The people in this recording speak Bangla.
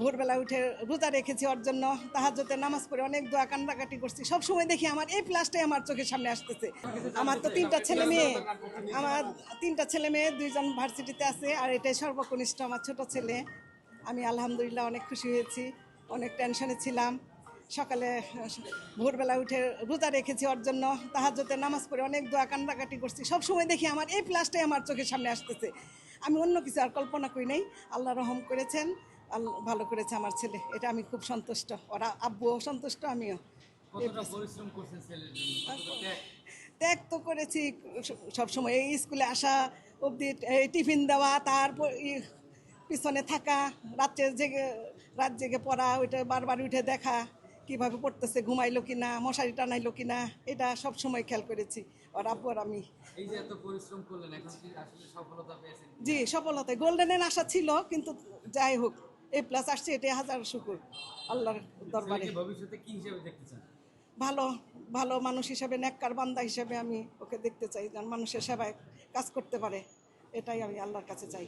ভোরবেলা উঠে রোজা রেখেছি ওর জন্য, তাহাজ্জুদে নামাজ পড়ে অনেক দোয়া কান্নাকাটি করছি। সব সময় দেখি আমার এই প্লাসটাই আমার চোখের সামনে আসতেছে। আমার তো তিনটা ছেলে মেয়ে, দুইজন ভার্সিটিতে আছে, আর এটাই সর্বকনিষ্ঠ আমার ছোট ছেলে। আমি আলহামদুলিল্লাহ অনেক খুশি হয়েছি, অনেক টেনশনে ছিলাম। সকালে ভোরবেলা উঠে রোজা রেখেছি ওর জন্য, তাহাজ্জুদে নামাজ পড়ে অনেক দোয়া কান্নাকাটি করছি। সব সময় দেখি আমার এই প্লাসটাই আমার চোখের সামনে আসতেছে। আমি অন্য কিছু আর কল্পনা করি নাই। আল্লাহ রহম করেছেন, আল্লাহ ভালো করেছে আমার ছেলে, এটা আমি খুব সন্তুষ্ট। ওরা আব্বুও সন্তুষ্ট, আমিও। ত্যাগ তো করেছি সবসময়, এই স্কুলে আসা অবধি, টিফিন দেওয়া, তারপর পিছনে থাকা, রাত জেগে পড়া, ওইটা বারবার উঠে দেখা কিভাবে পড়তেছে, ঘুমাইলো কিনা, মশারি টানাইলো কিনা, এটা সব সময় খেয়াল করেছি। আর আব্বু আর আমি। এই যে এত পরিশ্রম করলেন, এখন কি আসলে সফলতা পেয়েছেন? জি, সফলতা গোল্ডেনের আশা ছিল, কিন্তু যাই হোক এ প্লাস আসছে, এটাই হাজার শুকুর আল্লাহর দরবারে। ভবিষ্যতে কি হিসেবে দেখতে চান? ভালো ভালো মানুষ হিসেবে, নেককার বান্দা হিসেবে আমি ওকে দেখতে চাই, যেন মানুষের সেবায় কাজ করতে পারে। এটাই আমি আল্লাহর কাছে চাই।